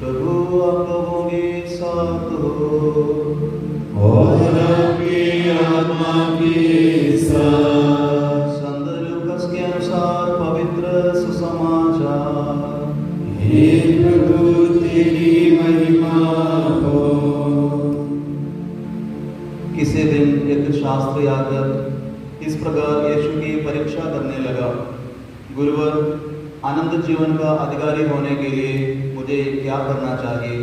प्रभु आप लोगों के साथ हो और आपकी आत्मा के साथ। संत लूकास के अनुसार पवित्र सुसमाचार। हे प्रभु तेरी महिमा हो। किसी दिन एक शास्त्री आकर इस प्रकार यीशु की परीक्षा करने लगा, गुरुवर, अनंत जीवन का अधिकारी होने के लिए मुझे क्या करना चाहिए?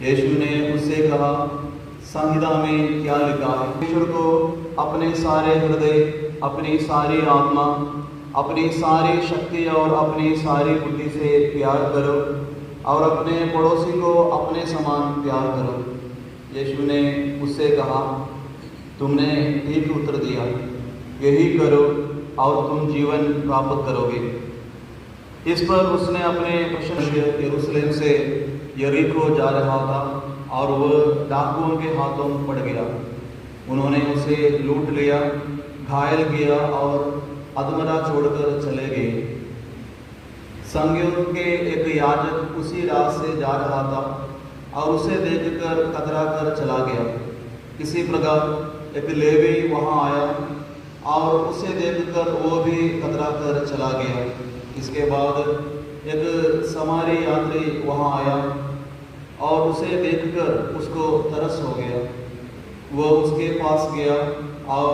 यीशु ने उससे कहा, संहिता में क्या लिखा है? ईश्वर को अपने सारे हृदय, अपनी सारी आत्मा, अपनी सारी शक्ति और अपनी सारी बुद्धि से प्यार करो और अपने पड़ोसी को अपने समान प्यार करो। यीशु ने उससे कहा, तुमने ठीक उत्तर दिया, यही करो और तुम जीवन प्राप्त करोगे। इस पर उसने अपने प्रशंसक यरूशलेम से यरीको जा रहा था और वह डाकुओं के हाथों पड़ गया। उन्होंने उसे लूट लिया, घायल किया और अधमरा छोड़कर चले गए। संगियों के एक याजक उसी राह से जा रहा था और उसे देखकर कतरा कर चला गया। इसी प्रकार एक लेवी वहां आया और उसे देखकर वो भी कतरा कर चला गया। इसके बाद एक समारी यात्री वहां आया और उसे देखकर उसको तरस हो गया। वह उसके पास गया और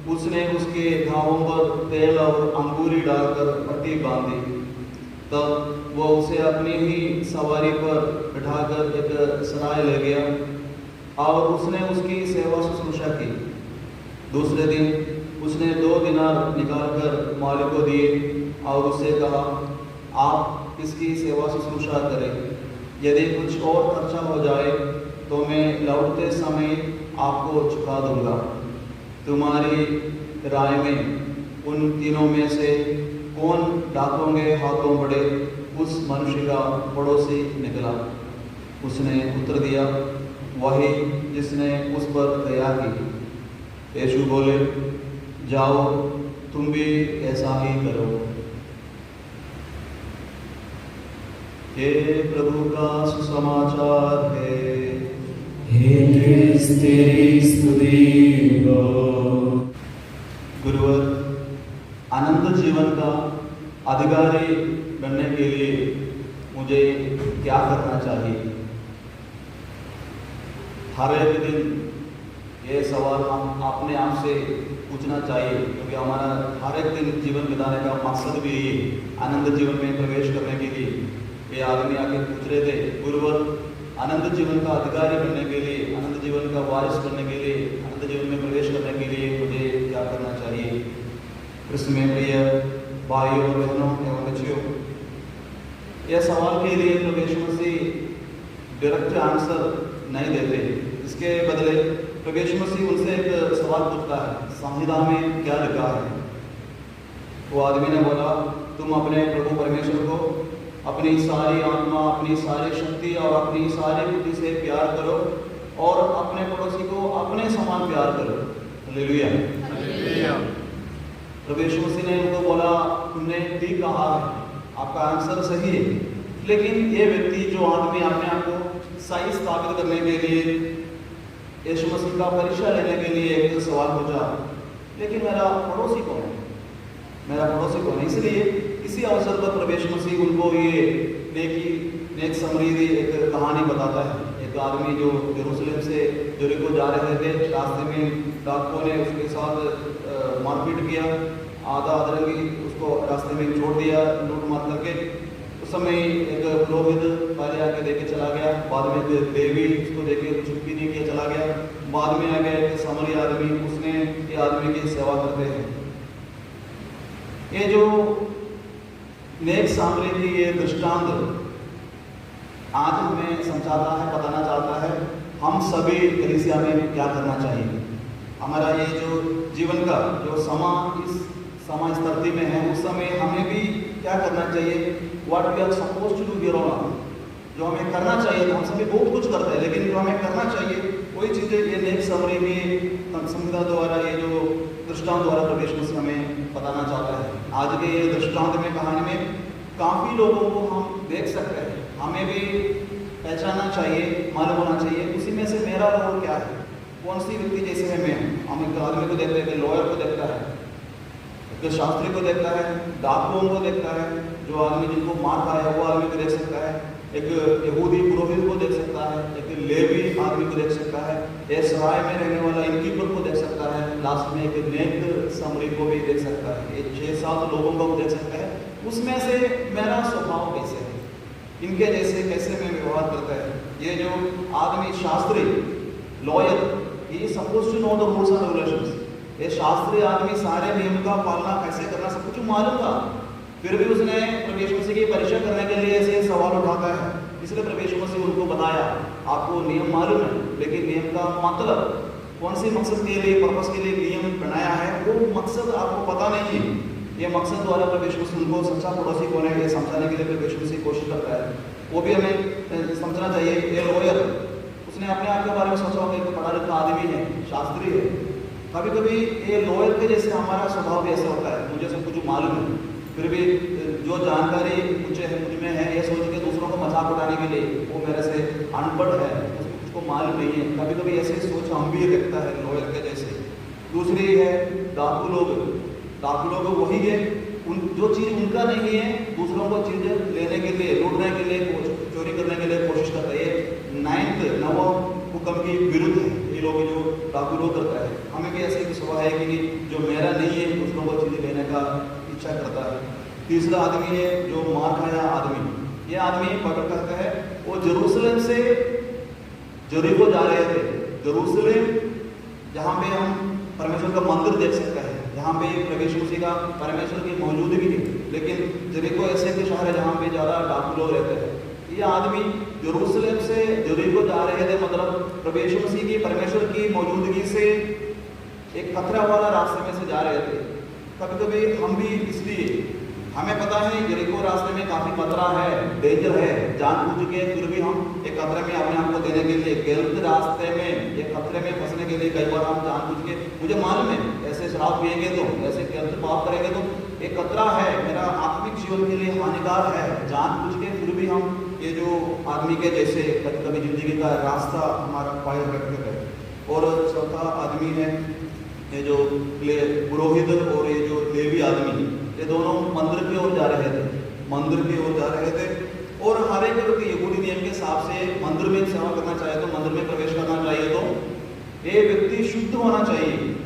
उसने उसके घावों पर तेल और अंगूरी डालकर पट्टी बांधी। तब वह उसे अपनी ही सवारी पर बिठाकर एक सराय ले गया और उसने उसकी सेवा शुश्रूषा की। दूसरे दिन उसने 2 दिनार निकालकर मालिक को दिए और उससे कहा, आप इसकी सेवा शुश्रूषा करें। यदि कुछ और खर्चा हो जाए तो मैं लौटते समय आपको चुका दूंगा। तुम्हारी राय में उन तीनों में से कौन डाकुओं के हाथों पड़े उस मनुष्य का पड़ोसी निकला? उसने उत्तर दिया, वही जिसने उस पर दया की। यीशु बोले, जाओ तुम भी ऐसा ही करो। हे प्रभु का सुसमाचार है। हे क्रिस्त तेरी स्तुति हो। गुरुवर, अनंत जीवन का अधिकारी बनने के लिए मुझे क्या करना चाहिए? हर एक दिन ये सवाल हम अपने आप से पूछना चाहिए, क्योंकि हमारा हर एक दिन जीवन बिताने का मकसद भी यही है, अनंत जीवन में प्रवेश करने के लिए। ये आदमी आके पूछ रहे थे, गुरुवर, अनंत जीवन का अधिकारी बनने के लिए, अनंत जीवन का वारिस बनने के लिए, अनंत जीवन में प्रवेश करने के लिए मुझे क्या करना चाहिए? कृष्ण में प्रिय भाइयों और बहनों एवं बच्चियों, यह सवाल के लिए प्रभु यीशु मसीह डायरेक्ट आंसर नहीं देते। इसके बदले प्रभु यीशु मसीह उनसे एक सवाल पूछता है, संहिता में क्या लिखा है? वो आदमी ने बोला, तुम अपने प्रभु परमेश्वर को अपनी सारी आत्मा, अपनी सारी शक्ति और अपनी सारी बुद्धि से प्यार करो और अपने पड़ोसी को अपने समान प्यार करो। हालेलुया। प्रभु यीशु मसीह ने उनको बोला, तुमने ठीक कहा है, आपका आंसर सही है। लेकिन ये व्यक्ति, जो आदमी अपने आप को सही स्थापित करने के लिए यीशु मसीह का परीक्षा लेने के लिए एक सवाल पूछा, लेकिन मेरा पड़ोसी कौन है? मेरा पड़ोसी कौन है? इसलिए इसी अवसर पर प्रभु यीशु मसीह उनको ये नेक समरीदी एक कहानी बताता है। एक आदमी जो यरूशलेम से यरीको जा रहे थे, रास्ते में डाकुओं ने उसके साथ मारपीट किया, आधा अधरंगी उसको रास्ते में छोड़ दिया लूट मार करके। उस समय एक पुरोहित पहले आके देके चला गया, बाद में देवी उसको देखे कुछ भी नहीं किया, चला गया। बाद में आ गया एक सामरी आदमी, उसने ये आदमी की सेवा करते हैं। ये जो नेक सामरी की ये दृष्टांत आज हमें समझाता है, बताना चाहता है हम सभी कलीसिया में क्या करना चाहिए। हमारा ये जो जीवन का जो इस समय स्थिति में है, उस समय हमें भी क्या करना चाहिए? What we are suppose to do here on earth. जो हमें करना चाहिए, तो हम सभी बहुत कुछ करते हैं, लेकिन जो हमें करना चाहिए वही चीज़ें ये नेक समरी की संहिता द्वारा, ये जो दृष्टांत द्वारा प्रभु यीशु मसीह हमें बताना चाहता है। आज के ये दृष्टांत में, कहानी में काफ़ी लोगों को हम देख सकते हैं। हमें भी पहचानना चाहिए, मालूम होना चाहिए उसी में से मेरा रोल क्या है, कौन सी व्यक्ति जैसे है मैं। हम एक आदमी को देखते हैं, लॉयर को देखता है, एक शास्त्री को देखता है, डाकुओं को देखता है, जो आदमी जिनको मार खाया वो आदमी को देख सकता है, एक यहूदी पुरोहित को देख सकता है, एक लेवी आदमी को देख सकता है, एक सराय में रहने वाला इनकीपर को देख सकता है, लास्ट में एक नेक समरी को भी देख सकता है, ये 6-7 लोगों को देख सकता है। उसमें से मेरा स्वभाव कैसे है, इनके जैसे कैसे मैं व्यवहार करता है। ये जो आदमी शास्त्री लॉयर, ये suppose to know the rules and regulations. ये शास्त्री आदमी सारे नियम का पालना कैसे करना सब कुछ मालूम था, फिर भी उसने प्रभु यीशु मसीह की परीक्षा करने के लिए ऐसे सवाल उठाता है। इसलिए प्रभु यीशु मसीह उनको बताया, आपको नियम मालूम है, लेकिन नियम का मतलब कौन से मकसद के लिए, पर्पस के लिए नियम बनाया है, वो मकसद आपको पता नहीं है। ये मकसद द्वारा प्रभु यीशु मसीह उनको सच्चा पड़ोसी कौन है ये समझाने के लिए प्रभु यीशु मसीह कोशिश करता है। वो भी हमें समझना चाहिए। ये लॉयर, उसने अपने आप के बारे में सोचा होगा कि पढ़ा लिखा आदमी है, शास्त्री है। कभी कभी ये लॉयर के जैसे हमारा स्वभाव भी ऐसा होता है, मुझे सब कुछ मालूम है, फिर भी जो जानकारी मुझ में है ये सोच के दूसरों को मजाक उड़ाने के लिए वो मेरे से अनपढ़ है, उसको कुछ को मालूम नहीं है। कभी कभी ऐसे सोच हम भी रखता है लॉयर के जैसे। दूसरी है डाकू लोग। डाकू लोग वही है, जो चीज़ उनका नहीं है दूसरों को चीज़ लेने के लिए, लूटने के लिए, चोरी करने के लिए कोशिश करता है। ये 9वां हुक्म की विरुद्ध है ये लोग, जो डाकू लोग करता है। हमें भी ऐसे स्वभाव है कि जो मेरा नहीं है दूसरों को चीज़ लेने का इच्छा करता है। तीसरा आदमी है जो मार खाया आदमी। ये आदमी पकड़ करता है, वो जेरूसलम से जरीको जा रहे थे। जेरूसलम जहाँ पे हम परमेश्वर का मंदिर देख सकते हैं, जहाँ पे प्रभु यीशु मसीह का परमेश्वर की मौजूदगी है, लेकिन जरीको ऐसे के शहर है जहाँ पे ज़्यादा डाकू लोग रहते हैं। ये आदमी जेरूसलम से जरीको जा रहे थे, मतलब प्रभु यीशु मसीह की परमेश्वर की मौजूदगी से एक खतरा वाला रास्ते में से जा रहे थे। कभी कभी हम भी, इसलिए हमें पता है जरीको रास्ते में काफ़ी खतरा है, डेंजर है, जानबूझ के फिर भी हम एक खतरे में अपने आप को देने के लिए, गलत रास्ते में एक खतरे में फंसने के लिए कई बार हम जानबूझ के, मुझे मालूम है ऐसे शराब पिएंगे तो, ऐसे गलत पाप करेंगे तो एक खतरा है, मेरा आत्मिक जीवन के लिए हानिकार है, जानबूझ के फिर भी हम ये जो आदमी के जैसे कभी कभी जिंदगी का रास्ता हमारा पायर रखते हैं। और चौथा आदमी है ये जो पुरोहित और ये जो लेवी आदमी, ये दोनों मंदिर की ओर जा रहे थे, मंदिर की ओर जा रहे थे। और हर एक व्यक्ति यहूदी नियम के हिसाब से मंदिर में सेवा करना चाहे तो, मंदिर में प्रवेश करना चाहिए तो ये व्यक्ति शुद्ध होना चाहिए।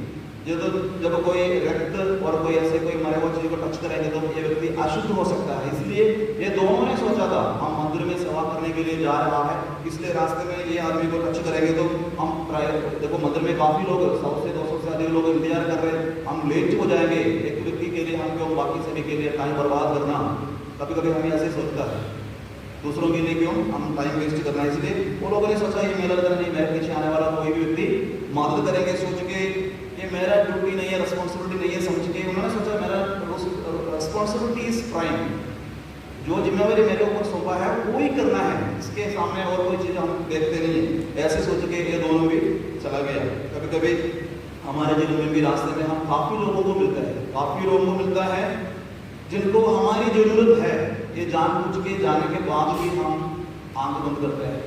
जब कोई रक्त और कोई ऐसे कोई मरे हुए चीज को टच करेंगे तो ये व्यक्ति अशुद्ध हो सकता है। इसलिए ये दोनों ने सोचा था हम मंदिर में सेवा करने के लिए जा रहा है, इसलिए रास्ते में ये आदमी को टच करेंगे तो हम प्राय, देखो मंदिर में काफी लोग, 100 से 200 से अधिक लोग इंतजार कर रहे हैं, हम लेट हो जाएंगे, एक व्यक्ति के लिए हम क्यों बाकी सभी के लिए टाइम बर्बाद करना। कभी कभी हमें ऐसे सोचता है, दूसरों के लिए क्यों हम टाइम वेस्ट करना है। इसलिए वो लोगों ने सोचा ये मेरा नहीं, मेरे पीछे आने वाला कोई भी व्यक्ति मदद करेंगे सोच के, ये मेरा ड्यूटी नहीं है, रिस्पॉन्सिबिलिटी नहीं है समझ के उन्होंने सोचा मेरा रिस्पॉन्सिबिलिटी इज प्राइम, जो जिम्मेवारी मेरे ऊपर सौंपा है वो ही करना है, इसके सामने और कोई चीज़ हम देखते नहीं है। ऐसे सोच के ये दोनों भी चला गया। कभी कभी हमारे जीवन में भी रास्ते में हम काफ़ी लोगों को मिलता है, काफ़ी लोगों को मिलता है जिनको हमारी ज़रूरत है, ये जानबूझ के जाने के बाद भी हम आंख बंद करते हैं।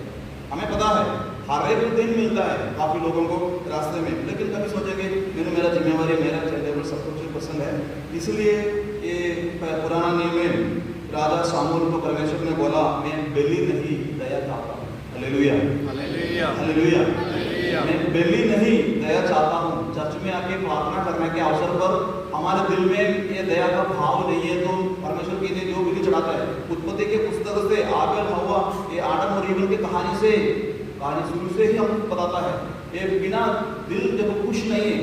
हमें पता है हर एक दिन मिलता है काफ़ी लोगों को रास्ते में, लेकिन कभी सोचेंगे मैंने मेरा जिम्मेवारी, मेरा टेबल सब कुछ पसंद है। इसलिए ये पुराना नियम में राजा शामूल को परमेश्वर ने बोला मैं बेली नहीं दया चाहता हूँ। Hallelujah, hallelujah, hallelujah. मैं बेली नहीं दया चाहता हूँ। चर्च में आके प्रार्थना करने के अवसर पर हमारे दिल में ये दया का भाव नहीं है तो परमेश्वर के लिए जो बलि चढ़ाता है, उत्पत्ति के पुस्तक से आबेल हव्वा, ये आदम और ईव की कहानी शुरू से ही हम बताता है, ये बिना दिल जब खुश नहीं है,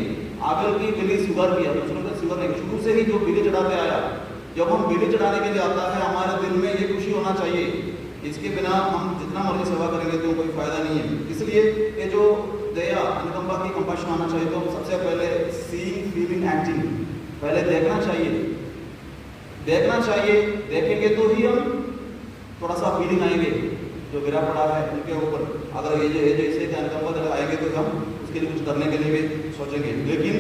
आबेल की बलि स्वीकार किया, दूसरों ने स्वीकार नहीं, शुरू से ही जो बलि चढ़ाते आया, जब हम बलि चढ़ाने के लिए आता है हमारे दिल में ये खुशी होना चाहिए, इसके बिना हम जितना मर्जी सेवा करेंगे तो कोई फायदा नहीं है। इसलिए ये जो दया, अनुकंपा की कंपैशन आना चाहिए तो सबसे पहले सीइंग, फीलिंग, एक्टिंग, पहले देखना चाहिए, देखना चाहिए, देखेंगे तो ही हम थोड़ा सा फीलिंग आएंगे जो गिरा पड़ा है उनके ऊपर, अगर ये जैसे अनुकंपा दिखाएंगे तो हम उसके लिए कुछ करने के लिए भी सोचेंगे। लेकिन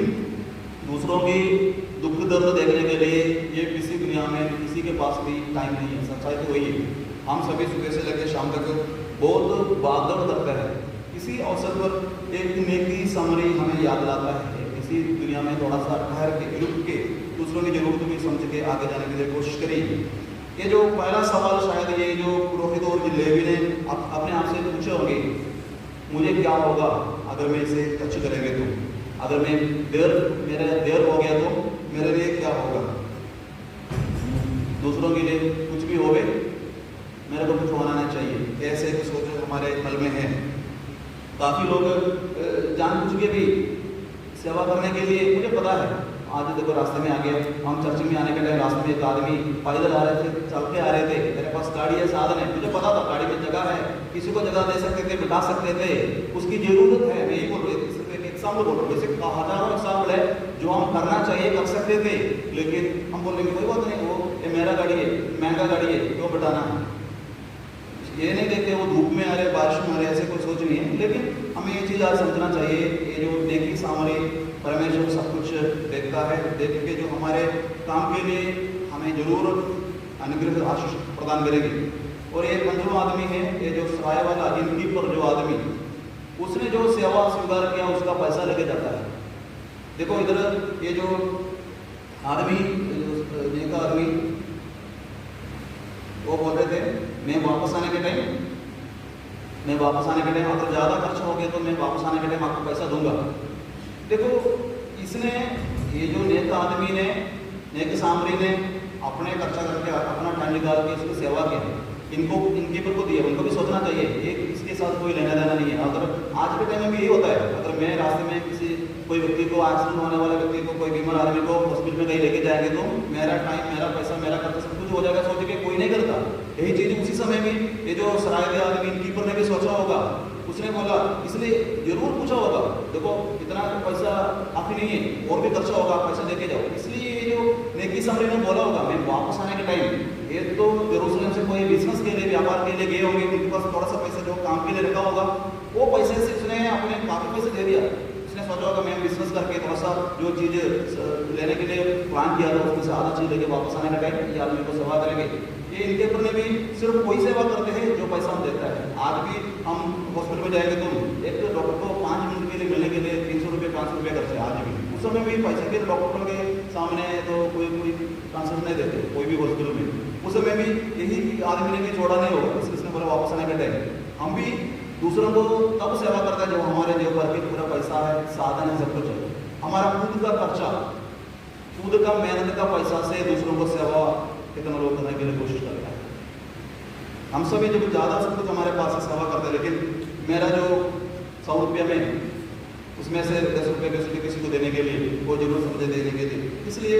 दूसरों की दुख दर्द देखने के लिए ये किसी दुनिया में किसी के पास भी टाइम नहीं है, सच्चाई तो वही है। हम सभी सुबह से लेकर शाम तक बहुत भागदौड़ करते हैं। इसी अवसर पर एक नेकी समरी हमें याद लाता है। इसी दुनिया में थोड़ा सा ठहर के रुक के दूसरों की जरूरत भी समझ के आगे जाने के लिए कोशिश करिए। ये जो पहला सवाल शायद ये जो पुरोहित और लेवी ने अपने आप से पूछे होंगे, मुझे क्या होगा अगर मैं इसे टच करेंगे तो, अगर मैं मेरा देर हो गया तो मेरे लिए क्या होगा, दूसरों के लिए कुछ भी होवे मेरे को कुछ होना नहीं चाहिए। ऐसे कुछ सोच हमारे मन में है। काफ़ी लोग जानबूझ के भी सेवा करने के लिए, मुझे पता है आज देखो रास्ते में आ गया, हम चर्च में आने के टाइम रास्ते में एक आदमी पैदल आ रहे थे, चल के आ रहे थे, मेरे पास गाड़ी है, साधन है, मुझे पता था गाड़ी में जगह है, किसी को जगह दे सकते थे, बिठा सकते थे, उसकी जरूरत है, मैं यही बोल रही थी, सिर्फ एक एग्जाम्पल बोल रहा हूँ। जैसे हजारों एग्जाम्पल है जो हम करना चाहिए कर सकते थे, लेकिन हम बोलेंगे कोई बात नहीं, वो ये मेरा गाड़ी है, महंगा गाड़ी है, क्यों बिठाना है। ये नहीं देखते वो धूप में आ रहे, बारिश में आ रहे, ऐसे कोई सोच नहीं है। लेकिन हमें ये चीज़ आज समझना चाहिए, ये जो नेकी सामरी परमेश्वर सब कुछ देखता है, देख के जो हमारे काम के लिए हमें जरूर अनुग्रह आशीष प्रदान करेगी। और ये 15वां आदमी है, ये जो सराय वाला इनकी पर जो आदमी, उसने जो सेवा स्वीकार किया उसका पैसा लेके जाता है। देखो इधर ये जो आदमी, नेक आदमी, वो बोल रहे थे मैं वापस आने के टाइम अगर ज़्यादा खर्चा हो गया तो मैं वापस आने के टाइम आपको पैसा दूंगा। देखो इसने, ये जो नेक आदमी ने, नेक सामरी ने अपने खर्चा करके अपना टाइम निकाल के इसकी सेवा किया, इनके पर को दिया, उनको भी सोचना चाहिए एक इसके साथ कोई लेना देना नहीं है। अगर आज के टाइम में भी यही होता है, अगर मैं रास्ते में किसी कोई व्यक्ति को, एक्सीडेंट होने वाले व्यक्ति को, कोई बीमार आदमी को हॉस्पिटल में कहीं लेके जाएंगे तो मेरा टाइम, मेरा पैसा, मेरा खर्चा सब कुछ हो जाएगा, सोच के कोई नहीं करता। यही चीज़ उसी समय में ये जो सराय आदमी इनकीपर ने भी सोचा होगा, उसने बोला, इसलिए जरूर पूछा होगा, देखो इतना पैसा काफ़ी नहीं है, और भी खर्चा होगा, पैसा लेके जाओ। इसलिए ये जो नेकी समरी ने बोला होगा, मैं वापस आने के टाइम, ये तो यरूशलेम से कोई बिजनेस के लिए, व्यापार के लिए गए होंगे, उनके पास थोड़ा सा पैसा जो काम के लिए रखा होगा, वो पैसे से उसने अपने काफ़ी पैसे दे दिया। उसने सोचा होगा मैं बिजनेस करके थोड़ा सा जो चीज़ लेने के लिए प्लान किया था उसमें से आधा चीज़ लेके वापस आने का टाइम ये आदमी को सेवा करेंगे। ये इनके ऊपर भी सिर्फ वही सेवा करते हैं जो पैसा हम देता है। आज भी हम हॉस्पिटल में जाएंगे तो एक डॉक्टर को 5 मिनट के लिए मिलने के लिए 300 रुपये 500 रुपये खर्चे, आज भी उस समय भी पैसे के डॉक्टर के सामने तो कोई ट्रांसफर नहीं देते कोई भी हॉस्पिटल में। उस समय भी यही आदमी ने भी छोड़ा नहीं होगा, इसलिए बोला वापस आने का टाइम। हम भी दूसरों को तब सेवा करते हैं जब हमारे जेब भर के पूरा पैसा है, साधन है, सब कुछ है। हमारा खुद का खर्चा, खुद का मेहनत का पैसा से दूसरों को सेवा कितना लोग करने के लिए कोशिश करते हैं। हम सभी जब ज़्यादा सब कुछ हमारे पास सेवा करते हैं, लेकिन मेरा जो 100 रुपये में उसमें से 10 रुपये किसी को देने के लिए वो जरूर समझे देने के लिए। इसलिए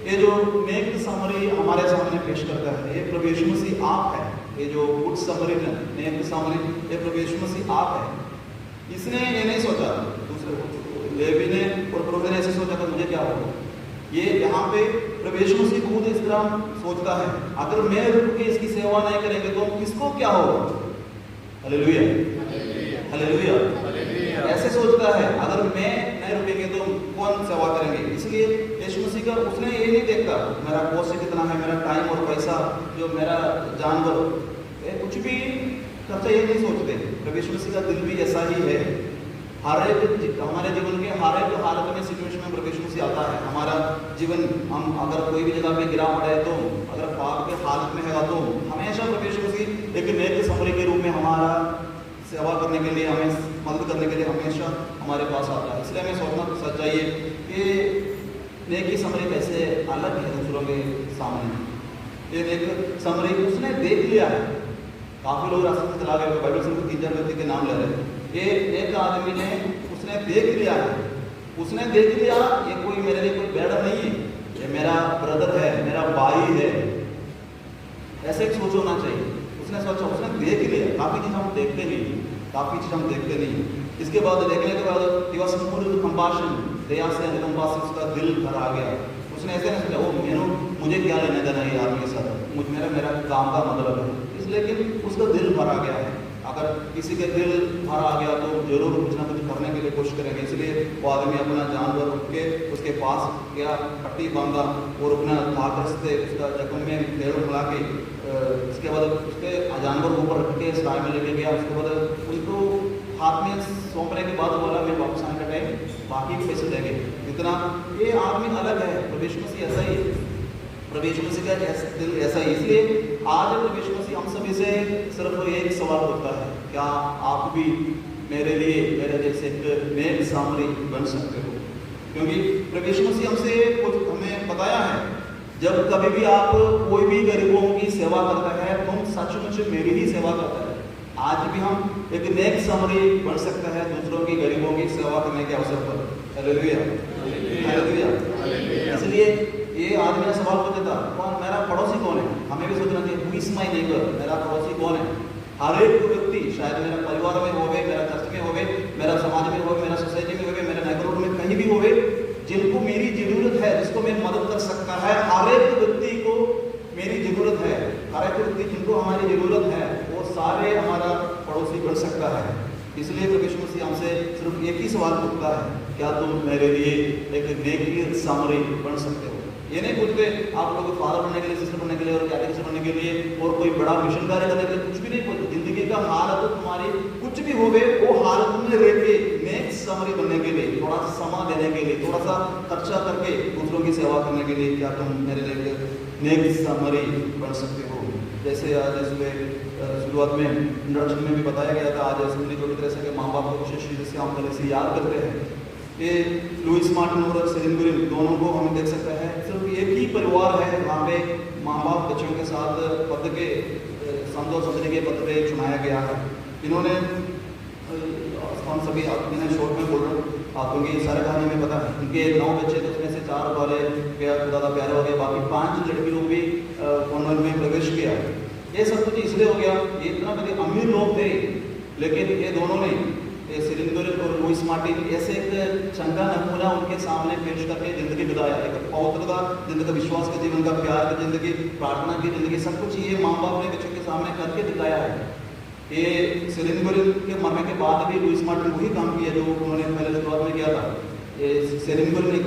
ये जो नेक समरी हमारे सामने पेश करता है, ये प्रभु यीशु मसीह आप है। ये जो गुड समरी है, नेक समरी, ये प्रभु यीशु मसीह आप है। इसने ये नहीं सोचा, दूसरे लेवी ने और प्रभु ने ऐसे सोचा था मुझे क्या होगा। ये यहाँ पे प्रभु यीशु मसीह खुद इस तरह सोचता है, अगर मैं रुक के इसकी सेवा नहीं करेंगे तो किसको क्या होगा। हालेलुया, हालेलुया, ऐसे सोचता है, अगर मैं नहीं रुकेंगे तो कौन सेवा करेंगे। इसलिए यीशु मसीह का उसने ये नहीं देखता मेरा कॉस्ट कितना है, मेरा टाइम और पैसा, जो मेरा जानवर, कुछ भी खर्चा ये नहीं सोचते। प्रभु यीशु मसीह का दिल भी ऐसा ही है। हर एक हमारे जीवन के हर एक हालत में, सिचुएशन में प्रभु यीशु मसीह आता है। हमारा जीवन, हम अगर कोई भी जगह पे गिरा पड़ा है तो, अगर पाप के हालत में है तो हमेशा प्रभु यीशु मसीह एक नेक समरी के रूप में हमारा सेवा करने के लिए, हमें मदद करने के लिए हमेशा हमारे पास आता है। इसलिए हमें सोचना सच चाहिए कि नेकी समरी कैसे अलग है दूसरों के सामने। ये नेक समरी उसने देख लिया है। काफ़ी लोग रास्ते में चला गए, बाइबल से 3-4 व्यक्ति के नाम ले रहे हैं। ये एक आदमी ने उसने देख लिया है, उसने देख लिया ये कोई मेरे लिए कोई बेड़ा नहीं है, ये मेरा ब्रदर है, मेरा भाई है, ऐसे एक सोच होना चाहिए। उसने सोचा, उसने देख लिया। काफ़ी चीज़ हम देखते नहीं, इसके बाद देखने के बाद कंपाशन, दया से अनुकंपा से उसका दिल भर आ गया। उसने ऐसे नहीं सोचा मुझे क्या लेने देना ये आदमी के साथ, मेरा काम का मतलब है, इसलिए कि उसका दिल भर आ गया है। अगर अगर किसी के दिल भर आ गया तो जरूर कुछ ना कुछ करने के लिए कोशिश करेंगे। इसलिए वो आदमी अपना जानवर उठ के उसके पास गया, पट्टी बांधा और अपना धाकस से उसका जख्म में पेड़ मिला के उसके बाद उसके जानवर को ऊपर रख के सराय में लेके गया। उसके बाद उसको हाथ में सौंपने के बाद बोला मैं वापस आने का टाइम बाकी भी पैसे देंगे इतना। ये आदमी अलग है, प्रभु यीशु मसीह ऐसा ही है, प्रभु यीशु मसीह का दिल ऐसा ही। इसलिए आज प्रभु यीशु मसीह हम सभी से सिर्फ एक सवाल होता है, क्या आप भी मेरे लिए मेरे जैसे एक नेक सामरी बन सकते हो? क्योंकि प्रभु यीशु मसीह हमसे कुछ हमें बताया है, जब कभी भी आप कोई भी गरीबों की सेवा करता है तुम सचमुच मेरी ही सेवा करता है। आज भी हम एक नेक सामरी बन सकते हैं दूसरों की गरीबों की सेवा करने के अवसर पर। Hallelujah, hallelujah. इसलिए ये आदमी ने सवाल पूछा था, कौन मेरा पड़ोसी कौन है? हमें भी सोचना चाहिए, हु इज माय नेबर, मेरा पड़ोसी कौन है? हर एक व्यक्ति, शायद मेरा परिवार में होवे, मेरा चर्च में होवे, मेरा समाज में होवे, मेरा सोसाइटी में होवे, मेरे नेबरहुड में कहीं भी होवे, जिनको मेरी जरूरत है, जिसको मैं मदद कर सकता है, हर एक व्यक्ति को मेरी जरूरत है। हर एक व्यक्ति जिनको हमारी जरूरत है वो सारे हमारा पड़ोसी बन सकता है। इसलिए प्रभु यीशु मसीह हमसे सिर्फ एक ही सवाल पूछता है, क्या तुम मेरे लिए एक नेक सामरी बन सकते हो? ये नहीं पूछते आप लोग फादर बनने के लिए, सिस्टर बनने के लिए और कैटेकिस्ट बनने के लिए और कोई बड़ा मिशन कार्य करने के लिए, कुछ भी नहीं बोलते। जिंदगी का हालत तुम्हारी कुछ भी होवे वो हालत में रह के नेक सामरी बनने के लिए, थोड़ा सा समय देने के लिए, थोड़ा सा खर्चा करके दूसरों की सेवा करने के लिए, क्या तुम मेरे लिए नेक सामरी बन सकते हो? जैसे आज शुरुआत में इंट्रोडक्शन में भी बताया गया था, आज असेंबली जोड़ी तरह से माँ बाप को विशेष रूप से हम तरह से याद करते हैं। ये लुइस मार्टिन और सेलिन गुरिन दोनों को हम देख सकते हैं, सिर्फ एक ही परिवार है वहाँ पे माँ बाप बच्चों के साथ पद के समझो समझने के पद पे चुनाया गया है। इन्होंने हम सभी मैंने शॉर्ट में बोल रहा हूँ क्योंकि सारे कहानी में पता है, उनके 9 बच्चे तो उसमें से 4 वाले ज़्यादा प्यारे हो गए, बाकी 5 लड़की लोग भी कॉन्वेंट में प्रवेश किया। ये सब कुछ इसलिए हो गया, ये इतना बड़े अमीर लोग थे, लेकिन ये दोनों ने सेलिन गुरिन और लुइस मार्टिन ऐसे एक चंगा नमूना उनके सामने पेश करके जिंदगी बिताया, एक पवित्रता जिंदगी का, विश्वास के जीवन का, प्यार की जिंदगी, प्रार्थना की जिंदगी, सब कुछ ये माँ बाप ने बच्चों के सामने करके दिखाया है। ये सेलिन गुरिन के मरने के बाद भी लुइस मार्टिन वही काम किया जो उन्होंने पहले शुरुआत में किया था। ये सेलिन गुरिन एक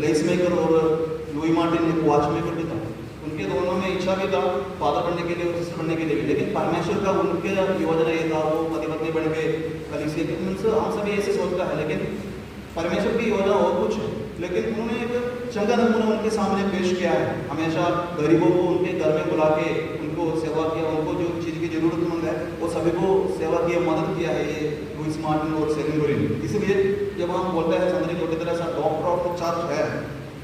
लेस मेकर और लुई मार्टिन एक वॉच मेकर भी था। उनके दोनों में इच्छा भी था फादर बनने के लिए और सिस्टर बनने के लिए भी, लेकिन परमेश्वर का उनके योजना ये था वो पति पत्नी बन के कलीसिया उनसे हम सभी ऐसे सोचता है, लेकिन परमेश्वर की योजना और कुछ है। लेकिन उन्होंने एक चंगा नमूना उनके सामने पेश किया है, हमेशा गरीबों को उनके घर में बुला के उनको सेवा किया, उनको जो चीज़ की जरूरतमंद है वो सभी को सेवा किया, मदद किया है ये लुइस मार्टिन और सेलिन गुरिन। इसलिए जब हम बोलते हैं संदरी छोटी तरह से डॉक्टर ऑफ द चर्च है,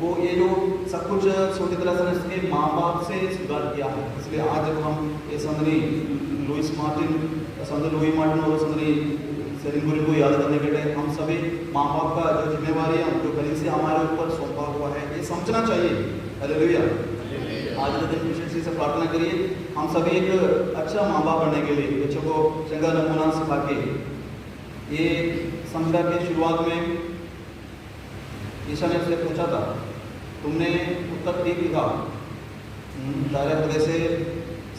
वो ये जो सब कुछ छोटी तरह से इसके माँ बाप से स्वीकार किया है। इसलिए आज जब हम ये संदरी लुइस मार्टिन, संदरी लुई मार्टिन और संदरी सेलिन गुरिन को याद करने के लिए हम सभी माँ बाप का जो जिम्मेवारी है जो कलीसिया हमारे ऊपर सौंपा हुआ है ये समझना चाहिए। हालेलुया। आज के दिन विशेष से प्रार्थना करिए हम सभी एक अच्छा माँ बाप बनने के लिए, बच्चों को चंगा नमूना सिखा के। ये संध्या के शुरुआत में ईशा ने उससे पूछा था, तुमने उत्तर ठीक लिखा, दायरे हृदय से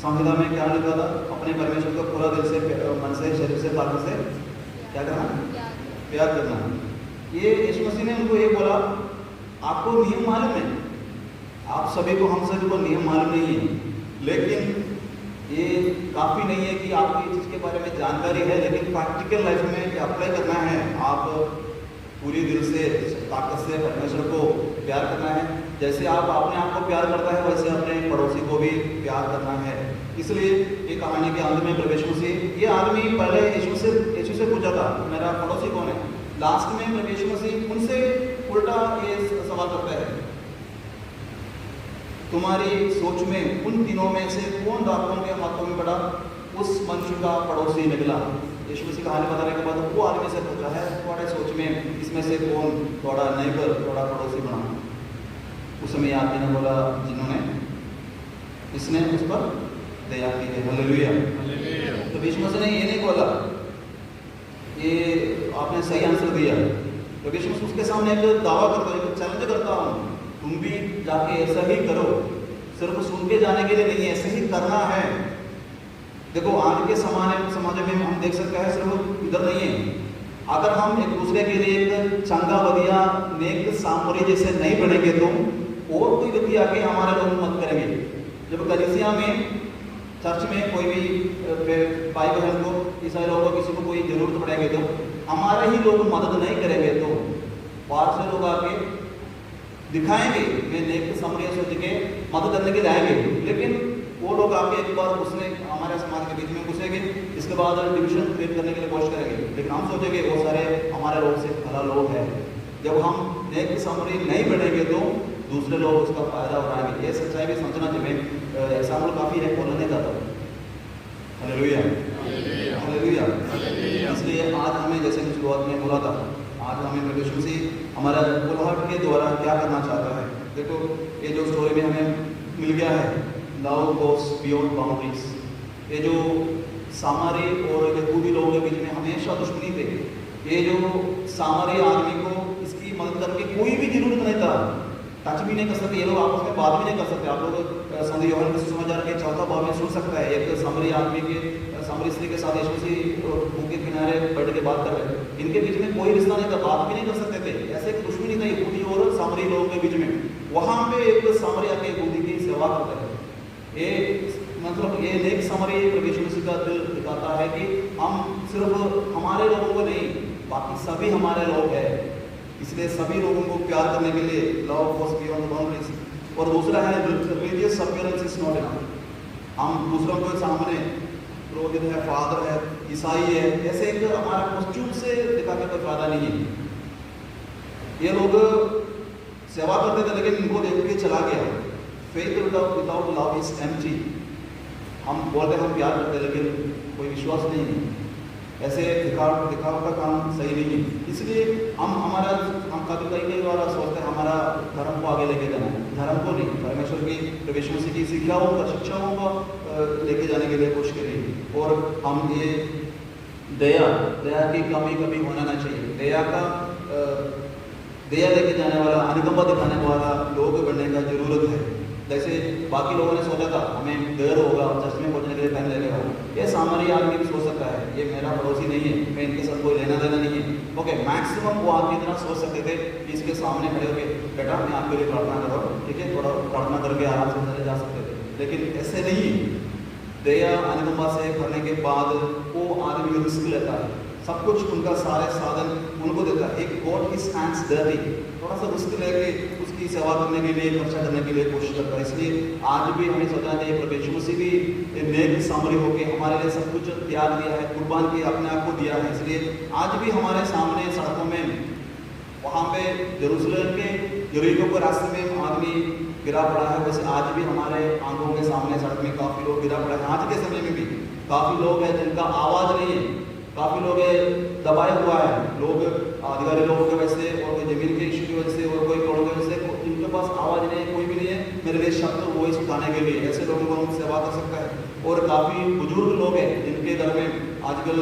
संहिता में क्या लिखा था? अपने परमेश्वर को पूरा दिल से, मन से, शरीर से, प्रार्थना से क्या करना? प्यार करना। ये यीशु मसीह ने उनको ये बोला, आपको नियम मालूम है, आप सभी को, हम सभी को नियम मालूम नहीं है, लेकिन ये काफ़ी नहीं है कि आपको इस चीज़ के बारे में जानकारी है, लेकिन प्रैक्टिकल लाइफ में अप्लाई करना है। आप पूरी दिल से, ताकत से परमेश्वर को प्यार करना है। जैसे आप अपने आप को प्यार करता है वैसे अपने पड़ोसी को भी प्यार करना है। इसलिए ये कहानी के अंत में प्रभु यीशु मसीह, ये आदमी पहले यीशु से पूछा था मेरा पड़ोसी कौन है, लास्ट में प्रभु यीशु मसीह उनसे उल्टा ये सवाल करता है, तुम्हारी सोच में उन दिनों में से कौन रातों के हाथों में पड़ा, उस मनुष्य का पड़ोसी निकला। यीशु मसीह कहानी बताने के बाद वो आदमी से पूछा है, तुम्हारे सोच में इसमें से कौन थोड़ा नेबर, थोड़ा पड़ोसी बना? उस समय आदमी ने बोला, जिन्होंने इसने उस पर दया की है। हालेलुया। तो यीशु मसीह ने ये नहीं बोला, ये आपने सही आंसर दिया। तो यीशु मसीह उसके सामने एक दावा करता है, चैलेंज करता हूँ, तुम भी जाके ऐसा ही करो, सिर्फ सुन के जाने के लिए नहीं, ऐसे ही करना है। देखो आज के समाज में देख सकते हैं सिर्फ इधर नहीं है। अगर हम एक दूसरे के लिए एक चंगा बढ़िया नेक सामरी जैसे नहीं बनेंगे तो और कोई व्यक्ति आके हमारे लोग मत करेंगे। जब कलीसिया में चर्च में कोई भी भाई बहन को ईसाई लोगों को किसी को कोई जरूरत पड़ेगी तो हमारे ही लोग मदद नहीं करेंगे तो बाहर से लोग आके दिखाएंगे मैं नेक सामरी सोच के मदद करने के लिए आएंगे, लेकिन वो लोग आके एक बार उसने हमारे समाज के बीच में घुसेंगे, इसके बाद डिविजन क्रिएट करने के लिए कोशिश करेंगे। लेकिन हम सोचेंगे वो सारे हमारे लोग से भला लोग हैं। जब हम नेक सामरी नहीं बनेंगे तो दूसरे लोग उसका फायदा उठाएंगे। ये सच्चाई भी समझना चाहिए। एग्जाम्पल काफ़ी है, बोलने का था। Hallelujah hallelujah. इसलिए आज हमें जैसे मैं शुरुआत में बोला था, आज हमें प्रभु यीशु मसीह हमारा बुलाहट के द्वारा क्या करना चाहता है। देखो ये जो स्टोरी में हमें मिल गया है, लव गोस बियॉन्ड बाउंड्रीज। ये जो सामरी और यहूदी लोगों के बीच में हमेशा दुश्मनी थे। ये जो सामरी आदमी को इसकी मदद करके कोई भी जरूरत नहीं था, टच भी नहीं कर सकते, ये लोग आपस में बात भी नहीं कर सकते। आप लोग संत यूहन्ना के सुसमाचार के 4वां भाग में सुन सकता है, एक सामरी आदमी के सामरी स्त्री के साथ यीशु मसीह मुंह के किनारे बैठ के बात कर रहे थे। इनके बीच में कोई रिश्ता नहीं था, बात भी नहीं कर सकते थे। ऐसे एक दुश्मनी था यहूदी और सामरी लोगों के बीच में। वहां पे एक सामरी आके यहूदी की सेवा करते थे। ये मतलब ये नेक सामरी प्रभु यीशु मसीह का दिल दिखाता है कि हम सिर्फ हमारे लोगों को नहीं, बाकी सभी हमारे लोग हैं। इसलिए सभी लोगों को प्यार करने के लिए लव गोस बियॉन्ड बाउंड्रीज। और दूसरा है religious appearance is not enough. हम दूसरों के सामने पुरोहित है, फादर है, ईसाई है, ऐसे एक हमारा कॉस्ट्यूम से दिखा के कोई फायदा नहीं है। ये लोग सेवा करते थे लेकिन इनको देख के चला गया। Faith without love is empty. हम बोलते हम प्यार करते लेकिन कोई विश्वास नहीं है। ऐसे दिखाव का काम सही नहीं है। इसलिए हम कई बार सोचते हैं हमारा धर्म को आगे लेके जाना है। धर्म को नहीं, परमेश्वर की प्रभु यीशु मसीह की शिक्षाओं को लेके जाने के लिए कोशिश करें। और हम ये दया की कमी कभी होना ना चाहिए। दया लेके जाने वाला, अनुकंपा दिखाने वाला लोग बनने का जरूरत है। जैसे बाकी लोगों ने सोचा था हमें देर होगा, चर्च में पहुंचने के लिए टाइम लगेगा, ये सामान्य आदमी भी सोच सकता है ये मेरा पड़ोसी नहीं है, मैं इनके साथ कोई लेना देना नहीं है। ओके, मैक्सिमम वो आदमी इतना सोच सकते थे कि इसके सामने खड़े होकर बेटा मैं आपके लिए प्रार्थना कर रहा हूँ, ठीक है, थोड़ा प्रार्थना करके आराम से चले जा सकते थे। लेकिन ऐसे नहीं, दया अनुकंपा से भरने के बाद वो आदमी रिस्क लेता है, सब कुछ उनका सारे साधन उनको देता है। एक गॉड हिज हैंड्स डर्टी, थोड़ा सा रिस्क लेके उसकी सेवा करने के लिए, खर्चा करने के लिए कोशिश करता है। इसलिए आज भी हमें सोचना चाहिए प्रभु यीशु मसीह भी नेक सामरी होके हमारे लिए सब कुछ त्याग दिया है, कुर्बान किया, अपने आप को दिया है। इसलिए आज भी हमारे सामने सड़कों में, वहाँ पे यरूशलेम के यरीको के रास्ते में आदमी गिरा पड़ा है, वैसे आज भी हमारे आंखों के सामने सड़क में काफ़ी लोग गिरा पड़ा है। आज के समय में भी काफ़ी लोग हैं जिनका आवाज़ नहीं है, काफ़ी लोग दबाए हुआ है, लोग अधिकारी लोगों की वजह से और कोई जमीन के इशू की वजह से और कोई करोड़ की वजह से जिनके पास आवाज़ नहीं है, कोई भी नहीं है मेरे लिए शब्द वॉइस उठाने के लिए, ऐसे लोगों को हम सेवा कर सकता है। और काफ़ी बुजुर्ग लोग हैं जिनके घर में आजकल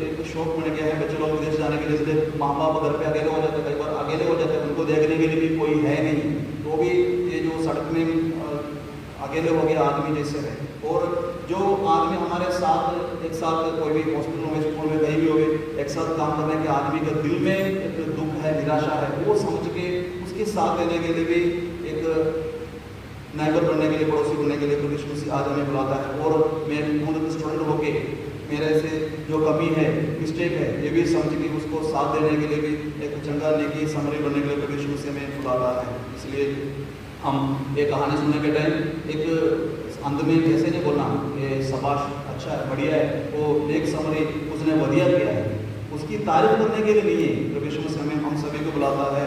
एक शौक बन गया है बच्चे लोग विदेश जाने के लिए, इसलिए माँ बाप घर पे अकेले हो जाते हैं, कई बार अकेले हो जाते हैं, उनको देखने के लिए भी कोई है नहीं, तो भी ये जो सड़क में अकेले हो गया आदमी जैसे है। और जो आदमी हमारे साथ एक साथ कोई भी हॉस्पिटल में, स्कूल में, कहीं भी हो गए, एक साथ काम करने के आदमी के दिल में एक दुख है, निराशा है, वो समझ के उसके साथ देने के लिए भी एक नाइबर बनने के लिए, पड़ोसी बनने के लिए प्रभु यीशु मसीह आज हमें बुलाता है। और मैं पूर्ण स्टूडेंट होके मेरे से जो कमी है, मिस्टेक है, ये भी समझ के उसको साथ देने के लिए भी एक चंगा नेकी सामरी बनने के लिए प्रभु यीशु मसीह हमें बुलाता है। इसलिए हम एक कहानी सुनने के टाइम एक अंत में कैसे नहीं बोलना ये शाबाश, अच्छा है, बढ़िया है, वो नेक सामरी उसने बढ़िया किया है, उसकी तारीफ करने के लिए नहीं है। प्रभु यीशु मसीह हमें हम सभी को बुलाता है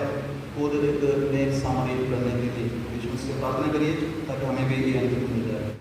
खुद एक नेक सामरी बनने के लिए। प्रभु यीशु मसीह से प्रार्थना करिए ताकि हमें भी ये अंत मिल जाए।